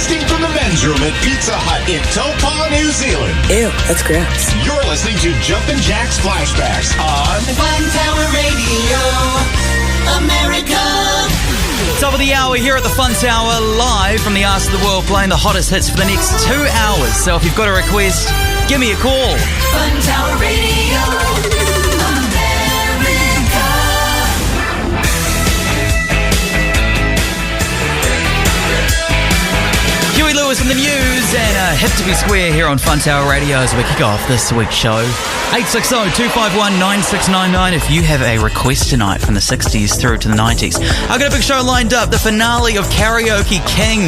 Broadcasting from the men's room at Pizza Hut in Taupo, New Zealand. Ew, that's gross. You're listening to Jumpin' Jack's Flashbacks on Fun Tower Radio, America. Top of the hour here at the Fun Tower, live from the arse of the world, playing the hottest hits for the next 2 hours. So if you've got a request, give me a call. Fun Tower Radio, America. Huey Lewis in the news and hip to be square here on Fun Tower Radio as we kick off this week's show. 860-251-9699 if you have a request tonight from the 60s through to the 90s. I've got a big show lined up, the finale of Karaoke King.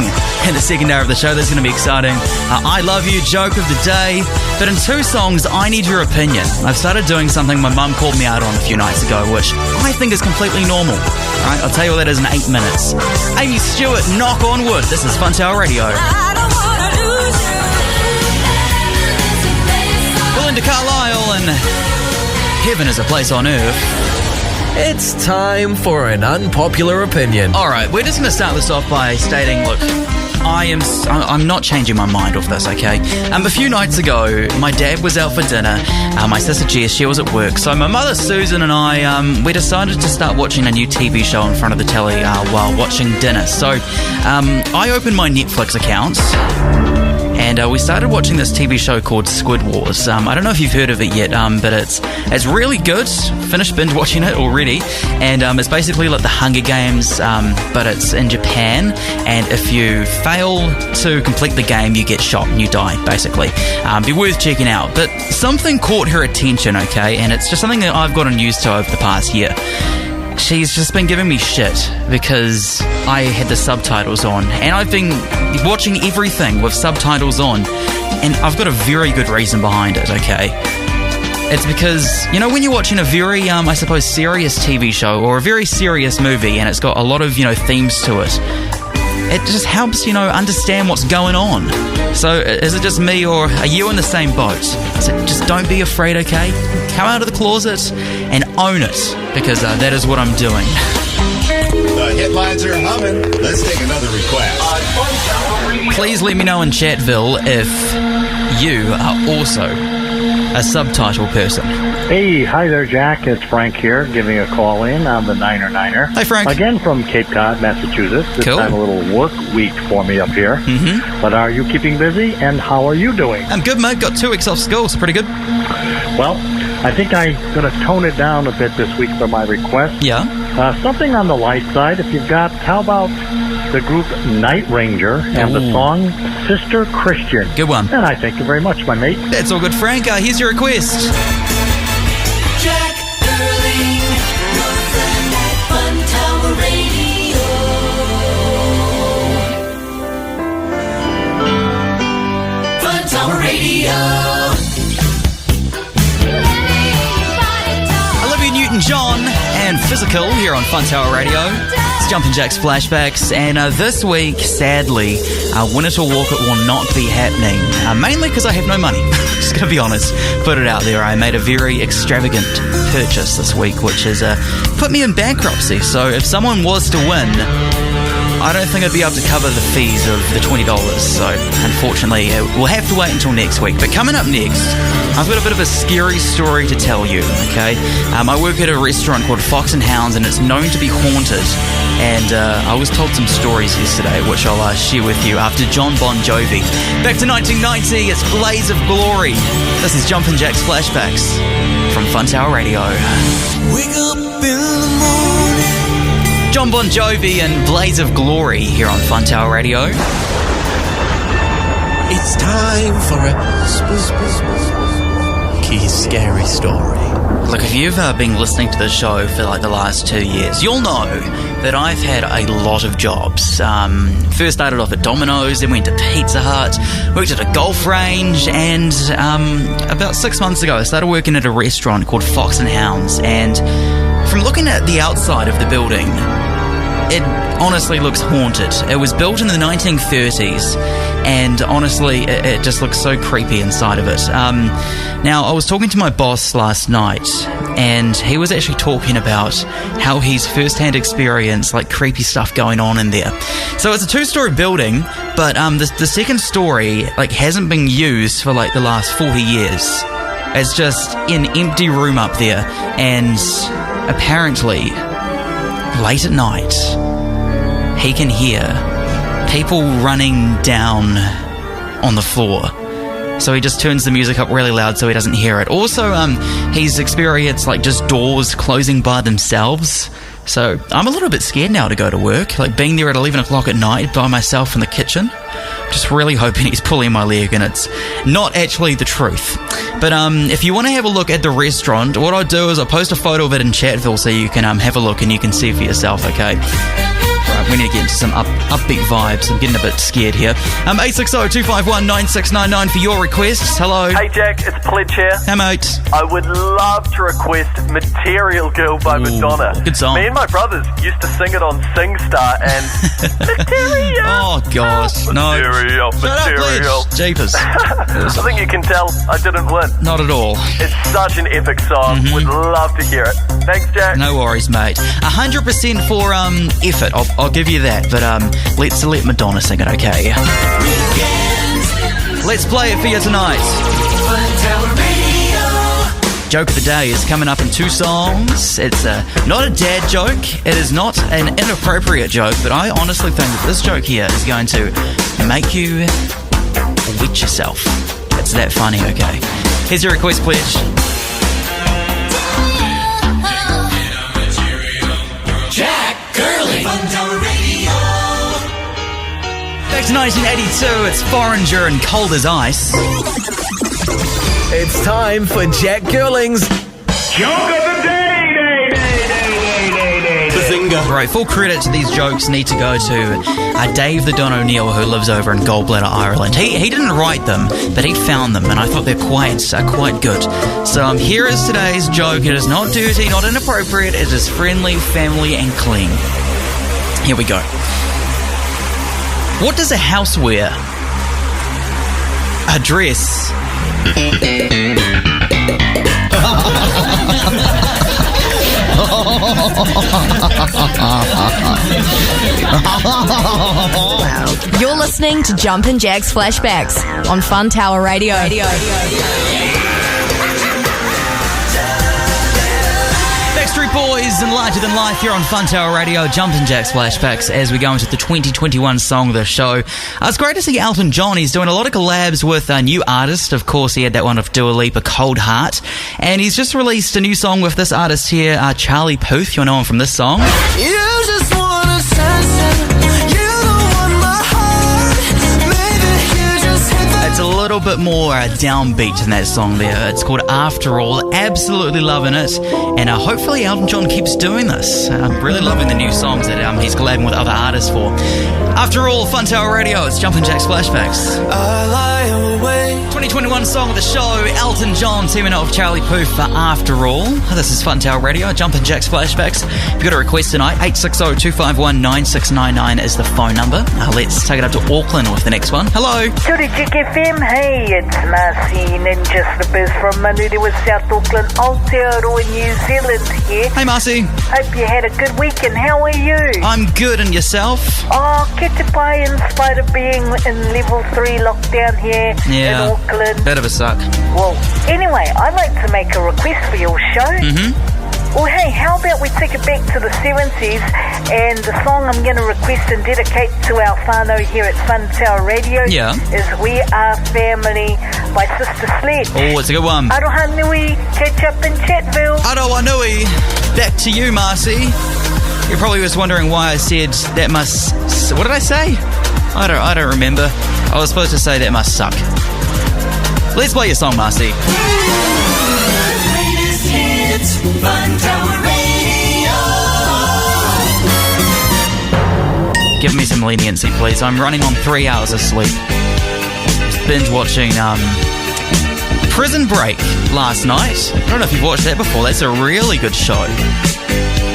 In the second hour of the show, that's going to be exciting. I Love You, Joke of the Day. But in 2 songs, I need your opinion. I've started doing something my mum called me out on a few nights ago, which I think is completely normal. Right, I'll tell you what that is in 8 minutes. Amy Stewart, Knock on Wood. This is Fun Tower Radio. I don't wanna lose you. Belinda Carlisle and Heaven is a Place on Earth. It's time for an unpopular opinion. All right, we're just going to start this off by stating, look, I'm not changing my mind off this, okay? A few nights ago, my dad was out for dinner. My sister Jess, she was at work. So my mother Susan and I, we decided to start watching a new TV show in front of the telly while watching dinner. So I opened my Netflix account. And we started watching this TV show called Squid Wars. I don't know if you've heard of it yet, but it's really good. Finished binge watching it already. And it's basically like the Hunger Games, but it's in Japan. And if you fail to complete the game, you get shot and you die, basically. Be worth checking out. But something caught her attention, okay? And it's just something that I've gotten used to over the past year. She's just been giving me shit because I had the subtitles on, and I've been watching everything with subtitles on, and I've got a very good reason behind it, okay? It's because, you know, when you're watching a very, I suppose, serious TV show or a very serious movie and it's got a lot of, themes to it, it just helps, understand what's going on. So is it just me, or are you in the same boat? So just don't be afraid, okay? Come out of the closet and own it, because that is what I'm doing. The headlines are humming. Let's take another request. Please let me know in Chatville if you are also a subtitle person. Hey, hi there, Jack. It's Frank here, giving a call in on the Niner. Hi, Frank. Again from Cape Cod, Massachusetts. This Cool. time a little work week for me up here. Mm-hmm. But are you keeping busy, and how are you doing? I'm good, mate. Got 2 weeks off school, so pretty good. Well, I think I'm going to tone it down a bit this week for my request. Yeah. Something on the light side, if you've got, how about the group Night Ranger and the song Sister Christian? Good one. And I thank you very much, my mate. That's all good, Frank. Here's your request. Jack Erling, your friend at Fun Tower Radio. Fun Tower Radio. Olivia Newton-John and Physical here on Fun Tower Radio. It's Jumpin' Jack's Flashbacks, and this week, sadly, Winner to Walk It will not be happening, mainly because I have no money. Just gonna be honest, put it out there. I made a very extravagant purchase this week, which has put me in bankruptcy. So if someone was to win, I don't think I'd be able to cover the fees of the $20. So unfortunately, we'll have to wait until next week. But coming up next, I've got a bit of a scary story to tell you, okay? I work at a restaurant called Fox and Hounds, and it's known to be haunted. And I was told some stories yesterday, which I'll share with you after Jon Bon Jovi. Back to 1990, it's Blaze of Glory. This is Jumpin' Jack's Flashbacks from Fun Tower Radio. Wake up in the morning. Jon Bon Jovi and Blaze of Glory here on Fun Tower Radio. It's time for a spooky, scary story. Look, if you've been listening to the show for like the last 2 years, you'll know that I've had a lot of jobs. First started off at Domino's, then went to Pizza Hut, worked at a golf range, and about 6 months ago I started working at a restaurant called Fox and Hounds. And from looking at the outside of the building, it honestly looks haunted. It was built in the 1930s, and honestly, it just looks so creepy inside of it. Now, I was talking to my boss last night, and he was actually talking about how he's first-hand experienced like creepy stuff going on in there. So it's a 2-story building, but the second story like hasn't been used for like the last 40 years. It's just an empty room up there, and apparently, late at night, he can hear people running down on the floor. So he just turns the music up really loud so he doesn't hear it. Also, he's experienced like just doors closing by themselves. So I'm a little bit scared now to go to work, like being there at 11 o'clock at night by myself in the kitchen. Just really hoping he's pulling my leg and it's not actually the truth. But if you want to have a look at the restaurant, what I'll do is I'll post a photo of it in Chatville so you can have a look and you can see for yourself, okay? Right, we need to get into some upbeat vibes. I'm getting a bit scared here. 860-251-9699 for your requests. Hello. Hey Jack, it's Pledge here. Hey mate. I would love to request Material Girl by Madonna. Good song. Me and my brothers used to sing it on SingStar and Material. Oh gosh, no. Material. Shut up, Pledge. Jeepers. I think you can tell I didn't win. Not at all. It's such an epic song. Would love to hear it. Thanks, Jack. No worries, mate. 100% for effort. I'll give you that. But let's let Madonna sing it, okay? Let's play it for you tonight. Fun Tower Radio. Joke of the day is coming up in 2 songs. It's not a dad joke. It is not an inappropriate joke. But I honestly think that this joke here is going to make you wet yourself. It's that funny, okay? Here's your request, Pledge. Jack Gurley. Fun Tower Radio. Back to 1982, it's Foreigner and Cold as Ice. It's time for Jack Girling's Joke of the day! Right, full credit to these jokes need to go to Dave the Don O'Neill, who lives over in Goldbladder, Ireland. He didn't write them, but he found them, and I thought they're quite good. So here is today's joke. It is not dirty, not inappropriate. It is friendly, family, and clean. Here we go. What does a house wear? A dress. You're listening to Jumpin' Jack's Flashbacks on Fun Tower Radio. Backstreet Boys and Larger Than Life here on Fun Tower Radio, Jumpin' Jack's Flashbacks as we go into the 2021 song of the show. It's great to see Elton John. He's doing a lot of collabs with a new artist. Of course, he had that one of Dua Lipa, Cold Heart. And he's just released a new song with this artist here, Charlie Puth. You'll know him from this song. You just want attention. You don't want my heart. Maybe you just hit the It's a little bit more downbeat in that song there. It's called After All. Absolutely loving it. And hopefully Elton John keeps doing this. I'm really loving the new songs that he's collabing with other artists for. After All, Fun Tower Radio, it's Jumpin' Jack's Flashbacks. I lie awake. 2021 song of the show, Elton John teaming up with Charlie Puth for After All. This is Fun Tower Radio, Jumpin' Jack's Flashbacks. If you've got a request tonight, 860-251-9699 is the phone number. Let's take it up to Auckland with the next one. Hello. Kia ora, Chick FM. Hey, it's Marcy Ninja Slippers from Manurewa, South Auckland, Aotearoa, New Zealand here. Hey, Marcy. Hope you had a good weekend. How are you? I'm good, and yourself? Oh, Ketapai, in spite of being in level 3 lockdown here in Auckland. Bit of a suck. Well, anyway, I'd like to make a request for your show. Well, hey, how about we take it back to the 70s, and the song I'm going to request and dedicate to our whānau here at Fun Tower Radio is We Are Family by Sister Sledge. Oh, it's a good one. Aroha nui, catch up in Chatville. Aroha nui. Back to you, Marcy. You're probably just wondering why I said that must... What did I say? I don't remember. I was supposed to say that must suck. Let's play your song, Marcy. Greatest hits. Fun Tower Radio. Give me some leniency, please. I'm running on 3 hours of sleep. Just binge watching Prison Break last night. I don't know if you've watched that before. That's a really good show.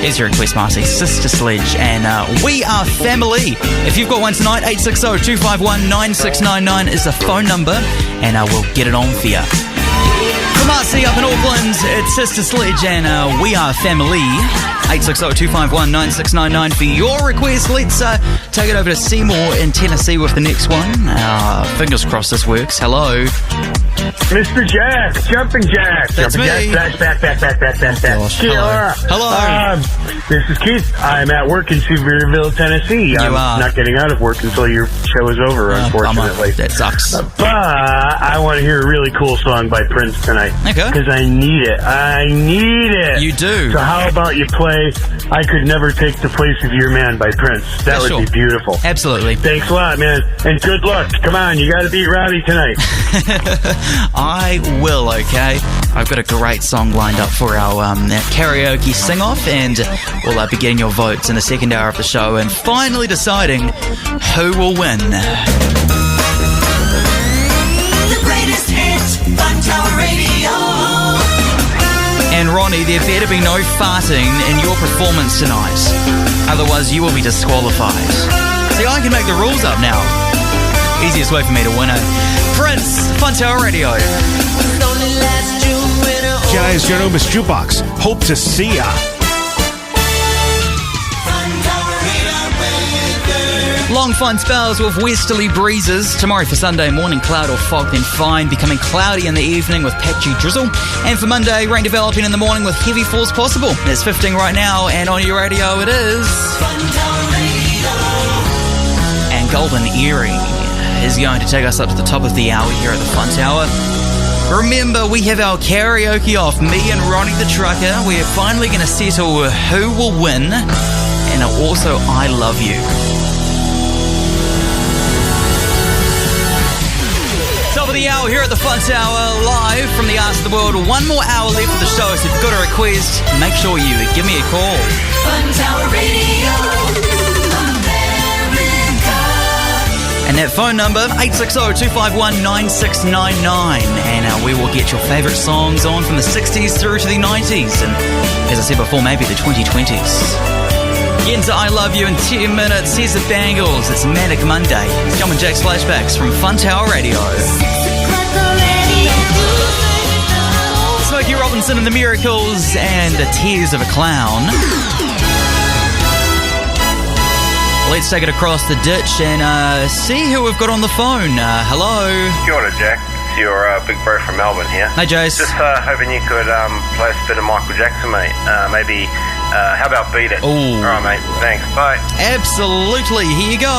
Here's your request, Marcy. Sister Sledge and We Are Family. If you've got one tonight, 860-251-9699 is the phone number, and we'll get it on for you. For Marcy up in Auckland, it's Sister Sledge and We Are Family. 860-251-9699 for your request. Let's take it over to Seymour in Tennessee with the next one. Fingers crossed this works. Hello. Mr. Jack, Jumpin' Jack. That's Jumpin' me. Jack, back. Gosh, hello. This is Keith. I'm at work in Sevierville, Tennessee. I'm not getting out of work until your show is over, unfortunately. That sucks. But I want to hear a really cool song by Prince tonight. Okay. Because I need it. You do. So how about you play I Could Never Take the Place of Your Man by Prince? That would be beautiful. Absolutely. Thanks a lot, man. And good luck. Come on, you got to beat Rowdy tonight. I will, okay? I've got a great song lined up for our karaoke sing-off, and we'll be getting your votes in the second hour of the show and finally deciding who will win. The greatest hits, Fun Tower Radio. And Ronnie, there better be no farting in your performance tonight. Otherwise, you will be disqualified. See, I can make the rules up now. Easiest way for me to win it. Prince, Fun Tower Radio. Guys, your name is Jukebox. Hope to see ya. Long fine spells with westerly breezes. Tomorrow for Sunday morning, cloud or fog, then fine, becoming cloudy in the evening with patchy drizzle. And for Monday, rain developing in the morning with heavy falls possible. It's 15 right now, and on your radio it is. And Golden Earring is going to take us up to the top of the hour here at the Fun Tower. Remember, we have our karaoke off, me and Ronnie the Trucker. We're finally going to settle who will win, and also I Love You. Top of the hour here at the Fun Tower, live from the Arts of the World. One more hour left of the show, so if you've got a request, make sure you give me a call. Fun Tower Radio. And that phone number, 860-251-9699. And we will get your favourite songs on from the 60s through to the 90s. And as I said before, maybe the 2020s. Get into I Love You in 10 minutes. Here's the Bangles. It's Manic Monday. Jumpin' Jack's Flashbacks from Fun Tower Radio. Smokey Robinson and the Miracles and the Tears of a Clown. Let's take it across the ditch and see who we've got on the phone. Hello. Kia ora, Jack. It's your big bro from Melbourne here. Hey, Jace. Just hoping you could play a bit of Michael Jackson, mate. Maybe, how about Beat It? Ooh. All right, mate. Thanks. Bye. Absolutely. Here you go.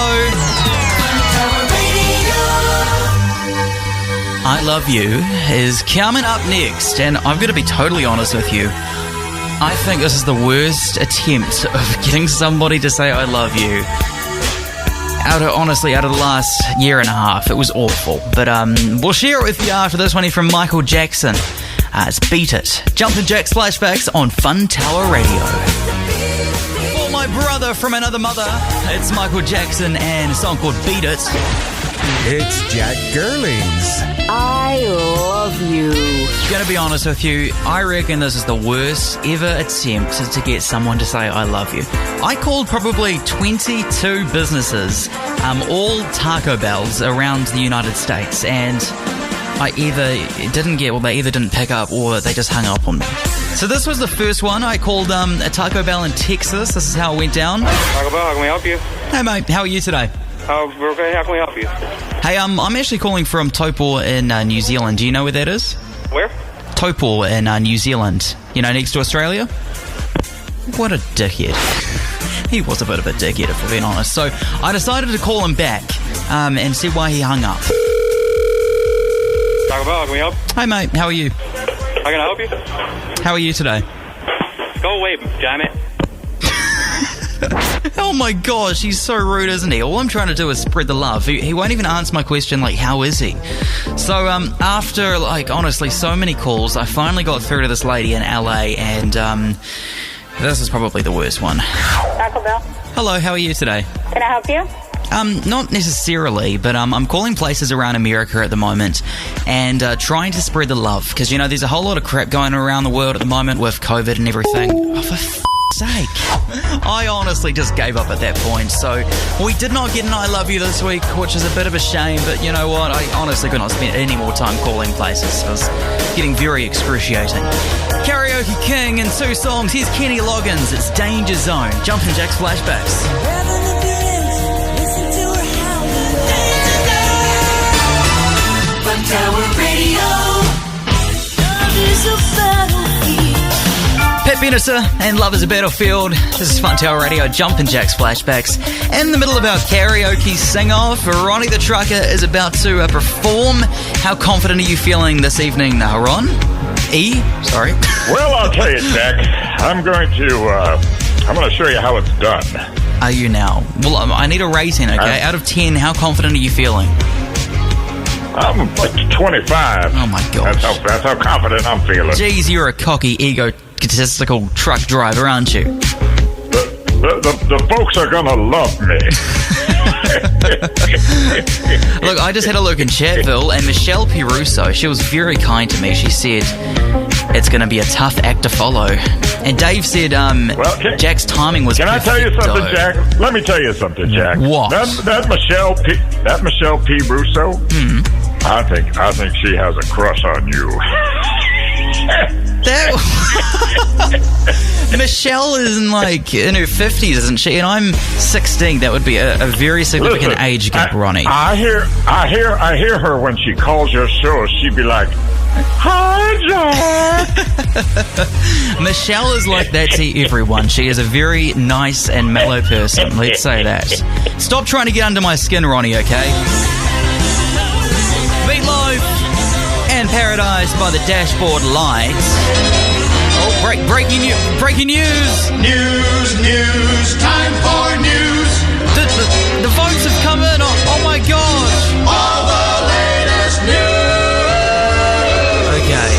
I Love You is coming up next, and I've got to be totally honest with you. I think this is the worst attempt of getting somebody to say I love you. Honestly, out of the last year and a half, it was awful. But we'll share it with you after this one from Michael Jackson. It's Beat It. Jumpin' Jack's Flashbacks on Fun Tower Radio. For my brother from another mother, it's Michael Jackson and a song called Beat It. It's Jack Girlings. I love you. Gonna be honest with you, I reckon this is the worst ever attempt to get someone to say I love you. I called probably 22 businesses, all Taco Bells around the United States, and they either didn't pick up or they just hung up on me. So this was the first one. I called a Taco Bell in Texas. This is how it went down. Taco Bell, how can we help you? Hey mate, how are you today? We're okay, how can we help you? Hey, I'm actually calling from Taupo in New Zealand. Do you know where that is? Where? Taupo in New Zealand. You know, next to Australia? What a dickhead. He was a bit of a dickhead, if we're being honest. So I decided to call him back and see why he hung up. Taco Bell, how can we help? Hey mate, how are you? How can I help you? How are you today? Go away, damn it. Oh my gosh, he's so rude, isn't he? All I'm trying to do is spread the love. He won't even answer my question, like, how is he? So, after, honestly, so many calls, I finally got through to this lady in LA, and, this is probably the worst one. Taco Bell. Hello, how are you today? Can I help you? Not necessarily, but I'm calling places around America at the moment and trying to spread the love, because, there's a whole lot of crap going around the world at the moment with COVID and everything. Oh, for sake. I honestly just gave up at that point. So we did not get an I love you this week, which is a bit of a shame. But you know what? I honestly could not spend any more time calling places. It was getting very excruciating. Karaoke King in 2 songs. Here's Kenny Loggins. It's Danger Zone. Jumpin' Jack's Flashbacks. Pet Beniter and Love is a Battlefield. This is Fun Tower Radio, Jumpin' Jack's Flashbacks. In the middle of our karaoke sing-off, Ronnie the Trucker is about to perform. How confident are you feeling this evening, Ron? Sorry. Well, I'll tell you, Jack. I'm going to show you how it's done. Are you now? Well, I need a rating, okay? Out of 10, how confident are you feeling? I'm like 25. Oh, my gosh. That's how confident I'm feeling. Geez, you're a cocky, egotistical truck driver, aren't you? The folks are going to love me. Look, I just had a look in Chatville, and Michelle P. Russo, she was very kind to me. She said, it's going to be a tough act to follow. And Dave said, Jack's timing was perfect. Can I tell you something, Jack? Let me tell you something, Jack. What? That Michelle P. Russo, I think she has a crush on you. Michelle is in her 50s, isn't she? And I'm 16. That would be a very significant age gap, Ronnie. I hear her when she calls your show. She'd be like, "Hi, Jack." Michelle is like that to everyone. She is a very nice and mellow person. Let's say that. Stop trying to get under my skin, Ronnie. Okay. Meatloaf and Paradise by the Dashboard Lights. Oh, breaking news! News! Time for news! The votes have come in. Oh my gosh! All the latest news! Okay,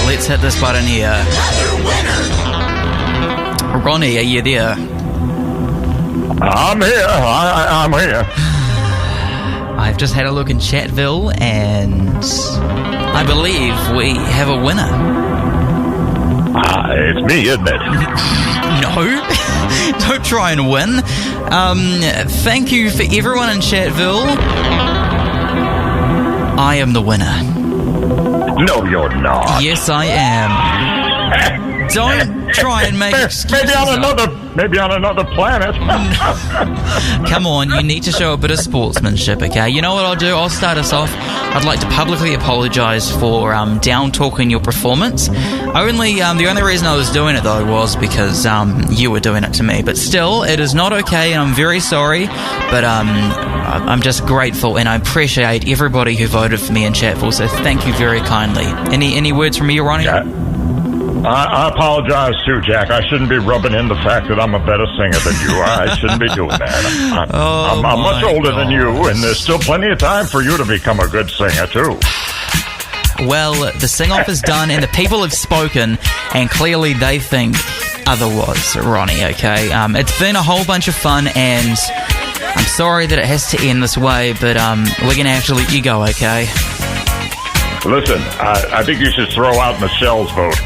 let's hit this button here. Ronnie, are you there? I'm here. I'm here. I've just had a look in Chatville, and I believe we have a winner. It's me, isn't it? No, don't try and win. Thank you for everyone in Chatville. I am the winner. No, you're not. Yes, I am. Don't try and make excuses. Maybe on another planet. Come on, you need to show a bit of sportsmanship, okay? You know what I'll do? I'll start us off. I'd like to publicly apologise for down-talking your performance. The only reason I was doing it, though, was because you were doing it to me. But still, it is not okay, and I'm very sorry. But I'm just grateful, and I appreciate everybody who voted for me in Chatville, so thank you very kindly. Any words from you, Ronnie? Yeah. I apologize too, Jack. I shouldn't be rubbing in the fact that I'm a better singer than you. I shouldn't be doing that. I'm much older than you, and there's still plenty of time for you to become a good singer too. Well, the sing-off is done, and the people have spoken, and clearly they think otherwise, Ronnie, okay? It's been a whole bunch of fun, and I'm sorry that it has to end this way, but we're going to have to let you go, okay? Listen, I think you should throw out Michelle's vote.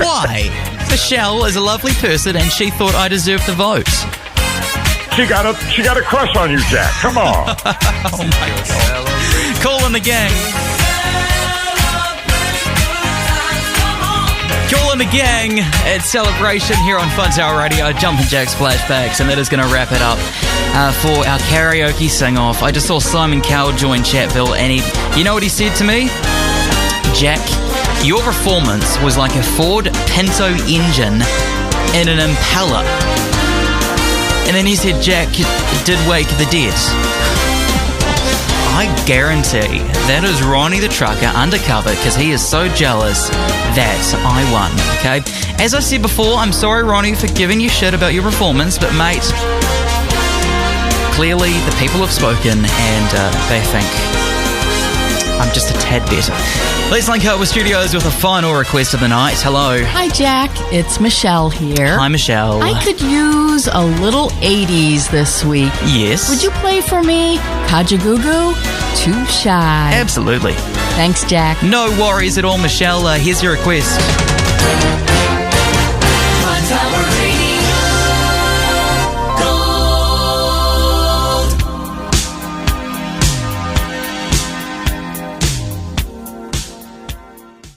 Why? Michelle is a lovely person, and she thought I deserved the vote. She got a crush on you, Jack. Come on. Oh my God. Call in the gang. Call in the gang at Celebration here on Fun Tower Radio, Jumpin' Jack's Flashbacks, and that is going to wrap it up for our karaoke sing-off. I just saw Simon Cowell join Chatville, and you know what he said to me? Jack, your performance was like a Ford Pinto engine in an Impala. And then he said, Jack, it did wake the dead. I guarantee that is Ronnie the Trucker undercover because he is so jealous that I won, okay? As I said before, I'm sorry, Ronnie, for giving you shit about your performance, but mate, clearly the people have spoken and they think I'm just a tad better. Let's link up with studios with a final request of the night. Hello. Hi, Jack. It's Michelle here. Hi, Michelle. I could use a little 80s this week. Yes. Would you play for me? Kajagoogoo? Too Shy. Absolutely. Thanks, Jack. No worries at all, Michelle. Here's your request.